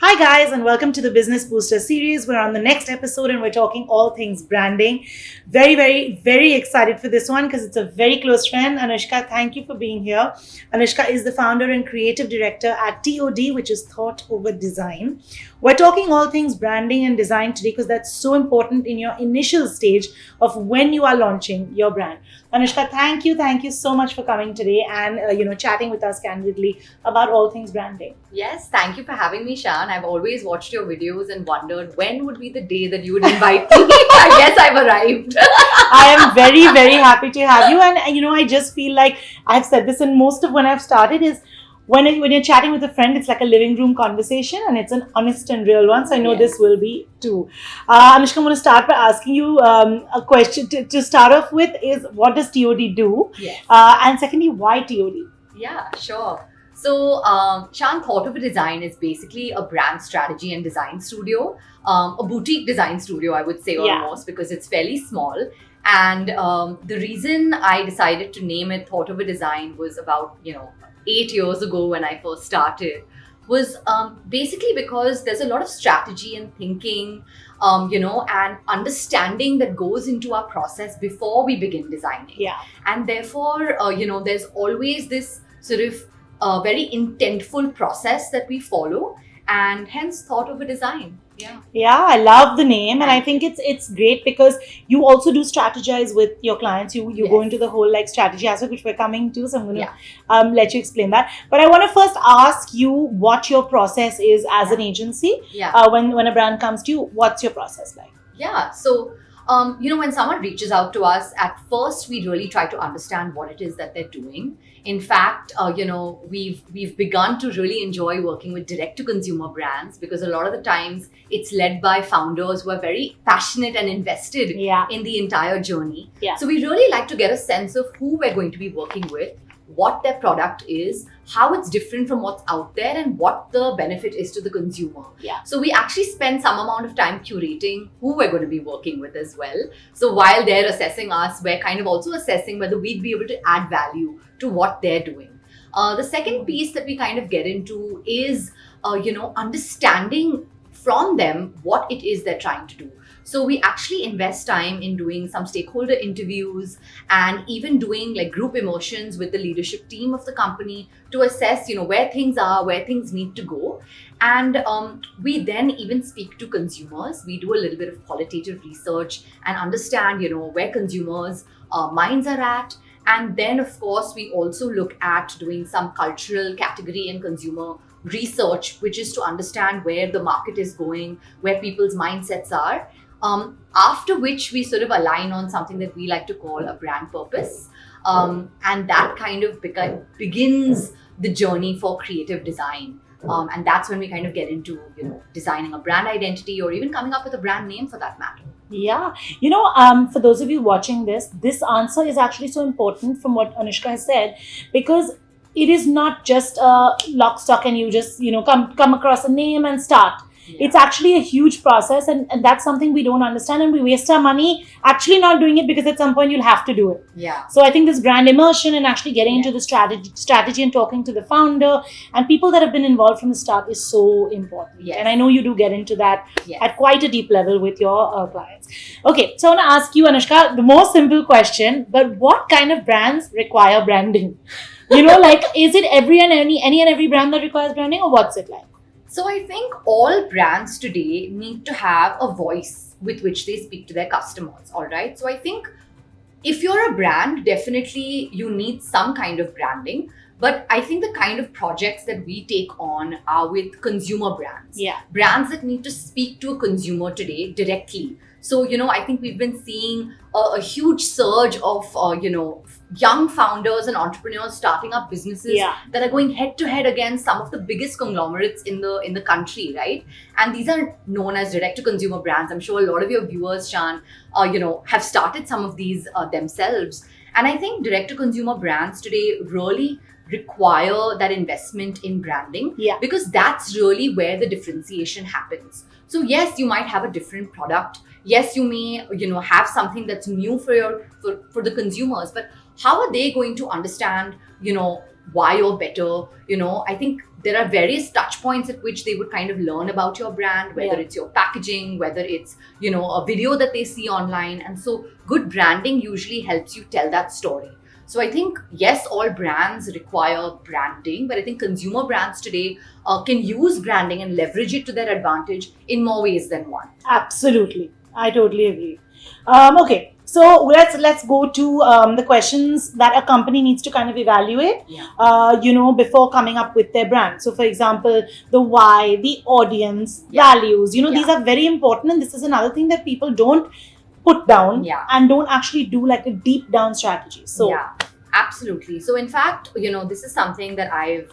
Hi, guys, and welcome to the Business Booster series. We're on the next episode and we're talking all things branding. Very, very, very excited for this one because it's a very close friend. Anushka, thank you for being here. Anushka is the founder and creative director at TOD, which is Thought Over Design. We're talking all things branding and design today because that's so important in your initial stage of when you are launching your brand. Anushka, thank you so much for coming today and chatting with us candidly about all things branding. Yes, thank you for having me, Shan. I've always watched your videos and wondered when would be the day that you would invite me. I guess I've arrived. I am very, very happy to have you. And, I just feel like I've said this, and most of when I've started is when you're chatting with a friend, it's like a living room conversation and it's an honest and real one. So I know Yes. this will be too. Anushka, I'm going to start by asking you a question to start off with is what does TOD do? Yes. And secondly, why TOD? Yeah, sure. So, Shan, Thought of a Design is basically a brand strategy and design studio, a boutique design studio, I would say Yeah. almost, because it's fairly small. And the reason I decided to name it Thought of a Design was about, 8 years ago when I first started, was basically because there's a lot of strategy and thinking, and understanding that goes into our process before we begin designing. Yeah. And therefore, there's always this sort of very intentful process that we follow, and hence Thought of a Design. Yeah. Yeah, I love the name, and I think it's great because you also do strategize with your clients. You go Yes. into the whole like strategy aspect, which we're coming to. So I'm going to Yeah. let you explain that. But I want to first ask you what your process is as an agency. Yeah. When a brand comes to you, what's your process like? Yeah. So, when someone reaches out to us, at first we really try to understand what it is that they're doing. In fact, we've begun to really enjoy working with direct-to-consumer brands because a lot of the times it's led by founders who are very passionate and invested Yeah. in the entire journey. Yeah. So we really like to get a sense of who we're going to be working with, what their product is, how it's different from what's out there, and what the benefit is to the consumer. Yeah. So we actually spend some amount of time curating who we're going to be working with as well. So while they're assessing us, we're kind of also assessing whether we'd be able to add value to what they're doing. The second piece that we kind of get into is, understanding from them what it is they're trying to do. So we actually invest time in doing some stakeholder interviews and even doing like group immersions with the leadership team of the company to assess, where things are, where things need to go. And we then even speak to consumers. We do a little bit of qualitative research and understand, where consumers' minds are at. And then, of course, we also look at doing some cultural category and consumer research, which is to understand where the market is going, where people's mindsets are. After which we sort of align on something that we like to call a brand purpose. And that kind of begins the journey for creative design. And that's when we kind of get into, designing a brand identity or even coming up with a brand name for that matter. Yeah. For those of you watching this answer is actually so important from what Anushka has said, because it is not just a lock, stock, and you just, come across a name and start. Yeah. It's actually a huge process, and that's something we don't understand, and we waste our money actually not doing it because at some point you'll have to do it. Yeah. So I think this brand immersion and actually getting into the strategy and talking to the founder and people that have been involved from the start is so important. Yes. And I know you do get into that Yes. at quite a deep level with your clients. Okay, so I want to ask you, Anushka, the most simple question, but what kind of brands require branding? Is it any and every brand that requires branding, or what's it like? So I think all brands today need to have a voice with which they speak to their customers, all right? So I think if you're a brand, definitely you need some kind of branding. But I think the kind of projects that we take on are with consumer brands. Yeah. Brands that need to speak to a consumer today directly. So, I think we've been seeing a huge surge of, young founders and entrepreneurs starting up businesses Yeah. that are going head to head against some of the biggest conglomerates in the country, right? And these are known as direct to consumer brands. I'm sure a lot of your viewers, Shan, have started some of these themselves. And I think direct to consumer brands today really require that investment in branding, Yeah. because that's really where the differentiation happens. So yes, you might have a different product. Yes, you may, have something that's new for the consumers, but how are they going to understand, why you're better? I think there are various touch points at which they would kind of learn about your brand, whether it's your packaging, whether it's, a video that they see online. And so good branding usually helps you tell that story. So I think, yes, all brands require branding, but I think consumer brands today can use branding and leverage it to their advantage in more ways than one. Absolutely. I totally agree. Okay. So let's go to the questions that a company needs to kind of evaluate, before coming up with their brand. So, for example, the why, the audience, values. These are very important, and this is another thing that people don't put down and don't actually do like a deep down strategy. So, absolutely. So, in fact, this is something that I've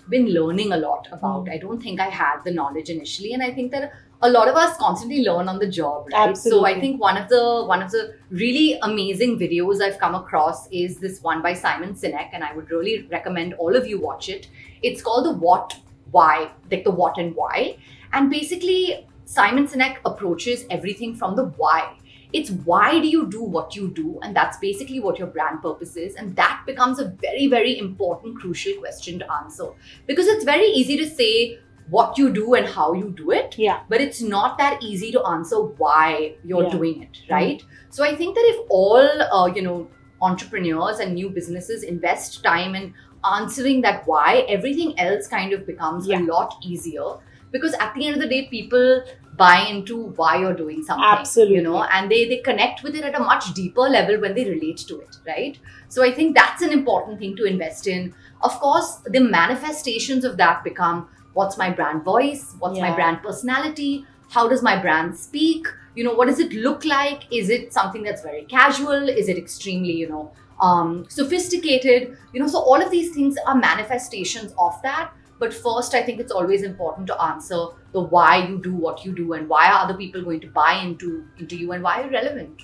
been learning a lot about. I don't think I had the knowledge initially, and I think that a lot of us constantly learn on the job, right? Absolutely. So I think one of the really amazing videos I've come across is this one by Simon Sinek, and I would really recommend all of you watch it. It's called the What, Why, like the what and why. And basically, Simon Sinek approaches everything from the why. It's why do you do what you do? And that's basically what your brand purpose is. And that becomes a very, very important, crucial question to answer. Because it's very easy to say what you do and how you do it. But it's not that easy to answer why you're doing it, right? So I think that if all, entrepreneurs and new businesses invest time in answering that why, everything else kind of becomes a lot easier. Because at the end of the day, people buy into why you're doing something. Absolutely. And they connect with it at a much deeper level when they relate to it, right? So I think that's an important thing to invest in. Of course, the manifestations of that become, what's my brand voice? What's my brand personality? How does my brand speak? What does it look like? Is it something that's very casual? Is it extremely, sophisticated? So all of these things are manifestations of that. But first, I think it's always important to answer the why you do what you do, and why are other people going to buy into you, and why you're relevant.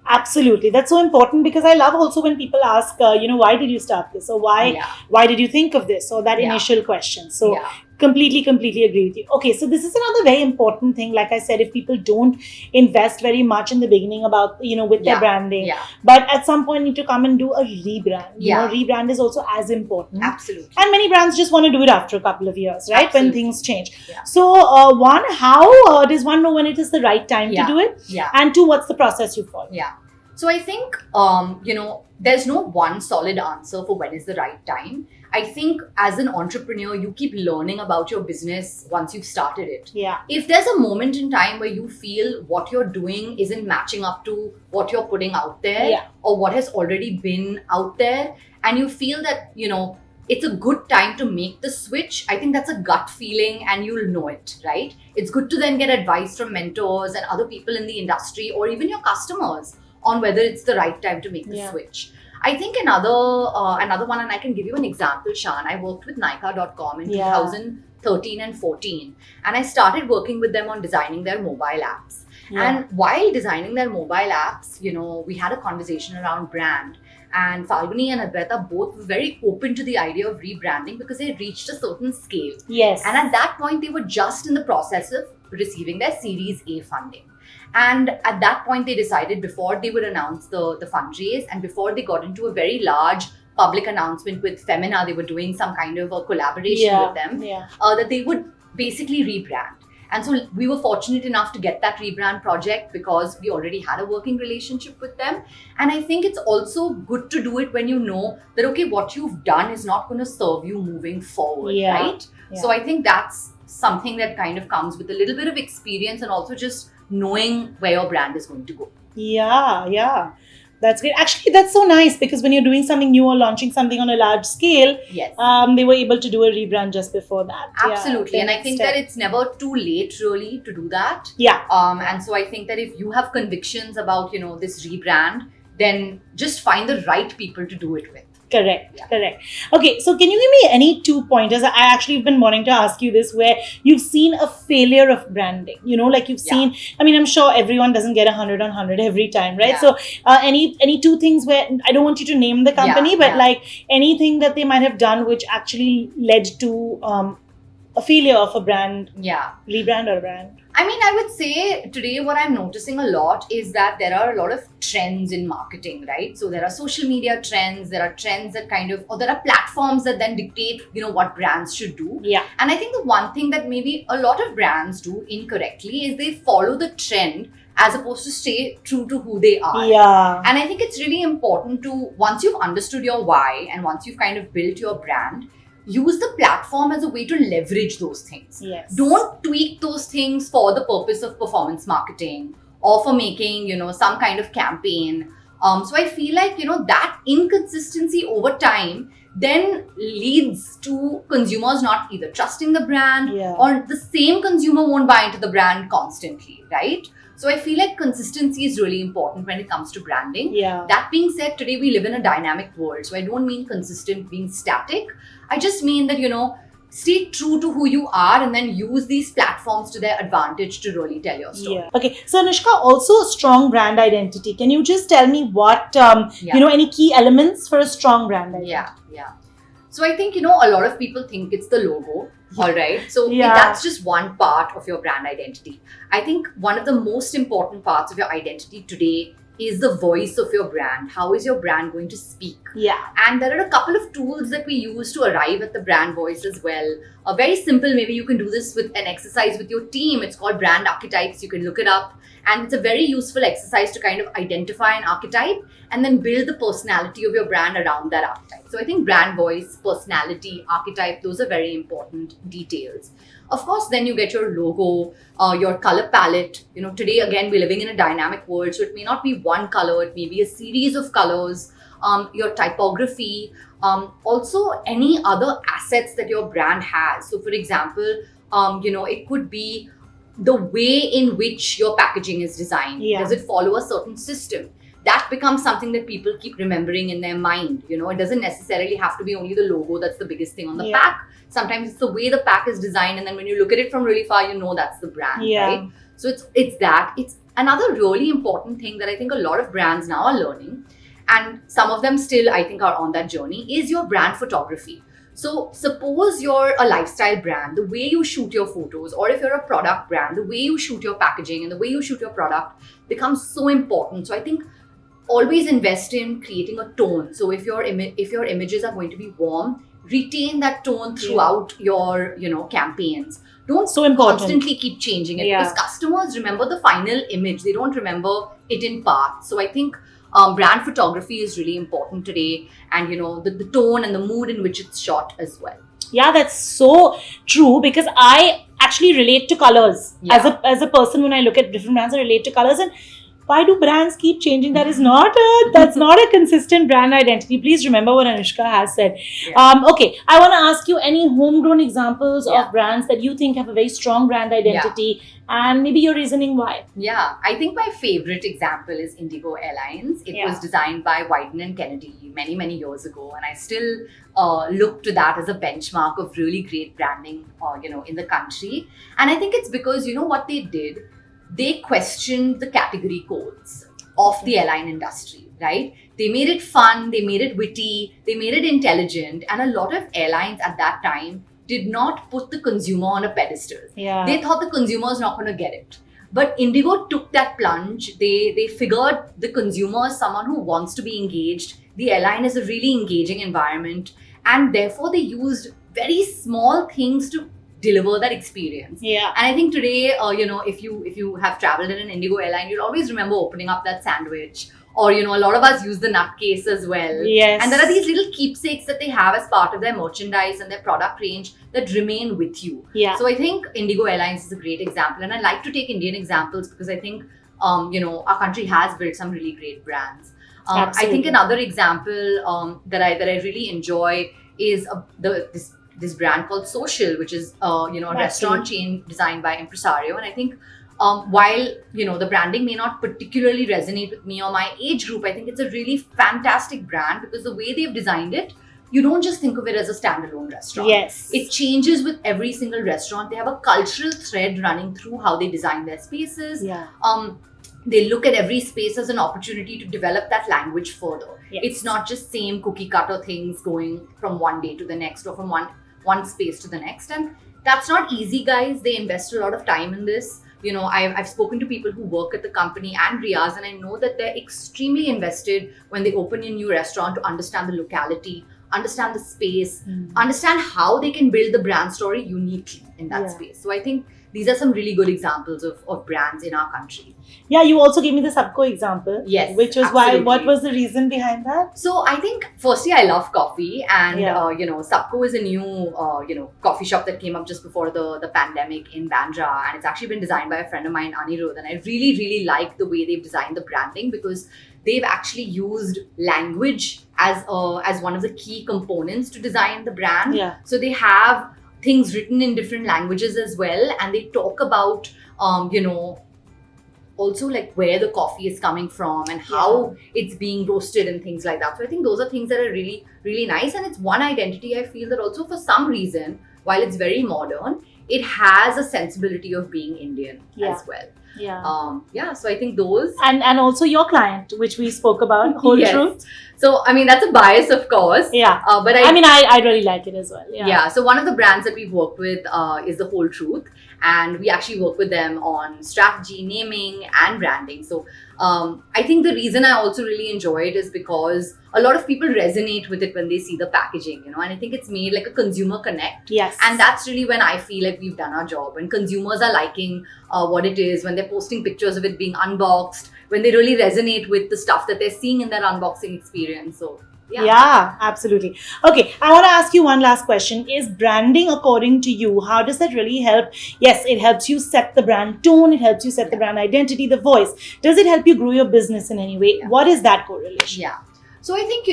Absolutely. That's so important, because I love also when people ask, why did you start this? Or why did you think of this? Or that initial question. So completely agree with you. Okay, so this is another very important thing. Like I said, if people don't invest very much in the beginning about, with their branding, but at some point need to come and do a rebrand. Rebrand is also as important. Absolutely. And many brands just want to do it after a couple of years, right? Absolutely. When things change. So one, how does one know when it is the right time to do it? And two, what's the process you follow? So I think, there's no one solid answer for when is the right time. I think as an entrepreneur, you keep learning about your business once you've started it. If there's a moment in time where you feel what you're doing isn't matching up to what you're putting out there, or what has already been out there, and you feel that, it's a good time to make the switch, I think that's a gut feeling, and you'll know it, right? It's good to then get advice from mentors and other people in the industry, or even your customers, on whether it's the right time to make the switch. I think another one, and I can give you an example, Shan. I worked with Nykaa.com in 2013 and 14, and I started working with them on designing their mobile apps. And while designing their mobile apps, we had a conversation around brand. And Falguni and Advaita both were very open to the idea of rebranding, because they had reached a certain scale. And at that point, they were just in the process of receiving their Series A funding. And at that point, they decided, before they would announce the fundraise, and before they got into a very large public announcement with Femina, they were doing some kind of a collaboration with them, that they would basically rebrand. And so we were fortunate enough to get that rebrand project, because we already had a working relationship with them. And I think it's also good to do it when you know that, okay, what you've done is not going to serve you moving forward, right? So I think that's something that kind of comes with a little bit of experience, and also just knowing where your brand is going to go. That's great. Actually, that's so nice, because when you're doing something new or launching something on a large scale, they were able to do a rebrand just before that. Absolutely. And I think that it's never too late, really, to do that. And so I think that if you have convictions about, this rebrand, then just find the right people to do it with. Correct. Okay, so can you give me any 2 pointers? I actually have been wanting to ask you this, where you've seen a failure of branding, like you've seen, I mean, I'm sure everyone doesn't get 100 on 100 every time, right? So any 2 things where, I don't want you to name the company, but like anything that they might have done which actually led to a failure of a brand, rebrand or brand. I mean, I would say today what I'm noticing a lot is that there are a lot of trends in marketing, right? So there are social media trends, there are trends that or there are platforms that then dictate, what brands should do. Yeah. And I think the one thing that maybe a lot of brands do incorrectly is they follow the trend as opposed to stay true to who they are. Yeah. And I think it's really important to, once you've understood your why and once you've kind of built your brand, use the platform as a way to leverage those things. Yes. Don't tweak those things for the purpose of performance marketing or for making, some kind of campaign. So I feel like, that inconsistency over time then leads to consumers not either trusting the brand or the same consumer won't buy into the brand constantly, right? So I feel like consistency is really important when it comes to branding. Yeah. That being said, today we live in a dynamic world. So I don't mean consistent being static. I just mean that, stay true to who you are and then use these platforms to their advantage to really tell your story. Yeah. Okay. So Anushka, also a strong brand identity. Can you just tell me what, any key elements for a strong brand identity? Yeah. So I think, a lot of people think it's the logo. All right. So that's just one part of your brand identity. I think one of the most important parts of your identity today is the voice of your brand. How is your brand going to speak? Yeah. And there are a couple of tools that we use to arrive at the brand voice as well. Very simple, maybe you can do this with an exercise with your team. It's called brand archetypes. You can look it up. And it's a very useful exercise to kind of identify an archetype and then build the personality of your brand around that archetype. So I think brand voice, personality, archetype, those are very important details. Of course, then you get your logo, your color palette. Today, again, we're living in a dynamic world. So it may not be one color, it may be a series of colors, your typography, also any other assets that your brand has. So for example, it could be the way in which your packaging is designed. Yeah. Does it follow a certain system? That becomes something that people keep remembering in their mind. It doesn't necessarily have to be only the logo that's the biggest thing on the pack. Sometimes it's the way the pack is designed, and then when you look at it from really far, that's the brand, right? So it's that. It's another really important thing that I think a lot of brands now are learning, and some of them still, I think, are on that journey, is your brand photography. So suppose you're a lifestyle brand, the way you shoot your photos, or if you're a product brand, the way you shoot your packaging and the way you shoot your product becomes so important. So I think always invest in creating a tone. So if your images are going to be warm, retain that tone throughout your campaigns. Don't constantly keep changing it because customers remember the final image. They don't remember it in parts. So I think brand photography is really important today, and the tone and the mood in which it's shot as well. Yeah, that's so true, because I actually relate to colors. As a person, when I look at different brands, I relate to colors. And why do brands keep changing? That's not a consistent brand identity. Please remember what Anushka has said. Okay, I want to ask you any homegrown examples of brands that you think have a very strong brand identity, and maybe your reasoning why. Yeah, I think my favorite example is Indigo Airlines. It was designed by Wyden and Kennedy many, many years ago, and I still look to that as a benchmark of really great branding, in the country. And I think it's because what they did. They questioned the category codes of the airline industry, right? They made it fun, they made it witty, they made it intelligent, and a lot of airlines at that time did not put the consumer on a pedestal. Yeah. They thought the consumer is not going to get it. But Indigo took that plunge. They figured the consumer is someone who wants to be engaged. The airline is a really engaging environment, and therefore they used very small things to deliver that experience. Yeah. And I think today, if you have traveled in an Indigo airline, you'll always remember opening up that sandwich. Or, a lot of us use the nutcase as well. Yes. And there are these little keepsakes that they have as part of their merchandise and their product range that remain with you. Yeah. So I think Indigo Airlines is a great example. And I like to take Indian examples because I think, our country has built some really great brands. I think another example that I really enjoy is this brand called Social, which is a restaurant chain designed by Impresario. And I think while the branding may not particularly resonate with me or my age group, I think it's a really fantastic brand because the way they've designed it, you don't just think of it as a standalone restaurant. Yes. It changes with every single restaurant. They have a cultural thread running through how they design their spaces. Yeah. They look at every space as an opportunity to develop that language further. Yes. It's not just same cookie cutter things going from one day to the next or from one space to the next. And that's not easy, guys. They invest a lot of time in this. I've spoken to people who work at the company and Riaz, and I know that they're extremely invested when they open a new restaurant to understand the locality, understand the space, understand how they can build the brand story uniquely in that space. So I think these are some really good examples of brands in our country. Yeah, you also gave me the Sapko example. Yes, which was absolutely. What was the reason behind that? So I think firstly I love coffee, and Sapko is a new coffee shop that came up just before the pandemic in Bandra, and it's actually been designed by a friend of mine, Anirudh, and I really like the way they've designed the branding, because they've actually used language as one of the key components to design the brand. Yeah. So they have things written in different languages as well, and they talk about also like where the coffee is coming from and how it's being roasted and things like that. So I think those are things that are really nice, and it's one identity I feel that also for some reason, while it's very modern, it has a sensibility of being Indian as well. So I think those and also your client, which we spoke about, Whole Truth. So I mean, that's a bias, of course. But I really like it as well. So one of the brands that we've worked with is the Whole Truth, and we actually work with them on strategy, naming, and branding. So I think the reason I also really enjoy it is because a lot of people resonate with it when they see the packaging, and I think it's made like a consumer connect. Yes. And that's really when I feel like we've done our job. When consumers are liking what it is, when they're posting pictures of it being unboxed, when they really resonate with the stuff that they're seeing in their unboxing experience. So yeah, absolutely. Okay, I want to ask you one last question. Is branding, according to you, how does that really help? Yes, it helps you set the brand tone, it helps you set the brand identity, the voice. Does it help you grow your business in any way? What is that correlation? Yeah. So I think,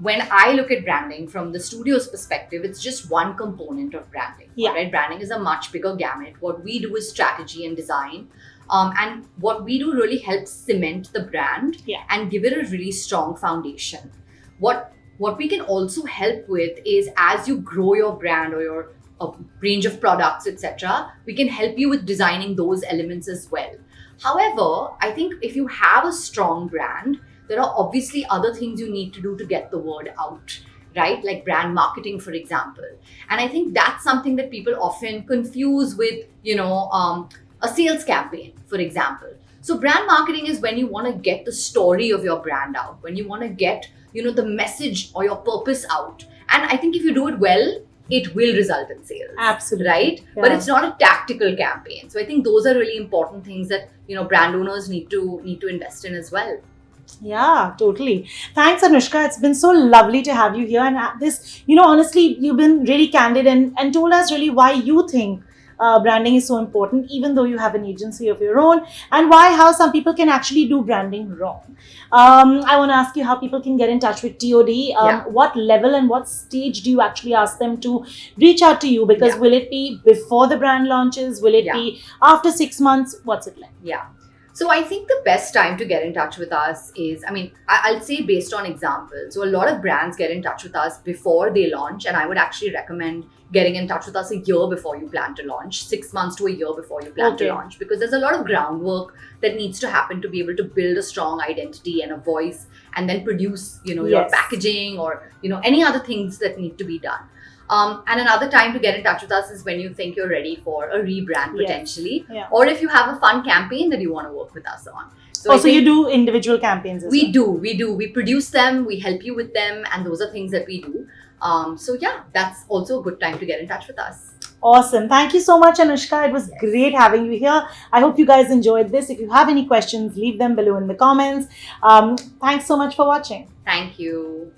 when I look at branding from the studio's perspective, it's just one component of branding. Right? Branding is a much bigger gamut. What we do is strategy and design. And what we do really helps cement the brand and give it a really strong foundation. What we can also help with is, as you grow your brand or your range of products, etc., we can help you with designing those elements as well. However, I think if you have a strong brand, there are obviously other things you need to do to get the word out, right? Like brand marketing, for example. And I think that's something that people often confuse with, a sales campaign, for example. So brand marketing is when you want to get the story of your brand out, when you want to get, the message or your purpose out. And I think if you do it well, it will result in sales. Absolutely. Right? Yeah. But it's not a tactical campaign. So I think those are really important things that, brand owners need to invest in as well. Yeah, totally. Thanks, Anushka. It's been so lovely to have you here. And this, honestly, you've been really candid and told us really why you think branding is so important, even though you have an agency of your own, and how some people can actually do branding wrong. I want to ask you how people can get in touch with TOD. What level and what stage do you actually ask them to reach out to you? Because will it be before the brand launches? Will it be after 6 months? What's it like? Yeah. So I think the best time to get in touch with us is, I'll say based on examples. So a lot of brands get in touch with us before they launch, and I would actually recommend getting in touch with us a year before you plan to launch, 6 months to a year before you plan to launch, because there's a lot of groundwork that needs to happen to be able to build a strong identity and a voice, and then produce, your packaging or, any other things that need to be done. And another time to get in touch with us is when you think you're ready for a rebrand potentially, or if you have a fun campaign that you want to work with us on. So you do individual campaigns as well? We do. We produce them, we help you with them, and those are things that we do. That's also a good time to get in touch with us. Awesome. Thank you so much, Anushka. It was great having you here. I hope you guys enjoyed this. If you have any questions, leave them below in the comments. Thanks so much for watching. Thank you.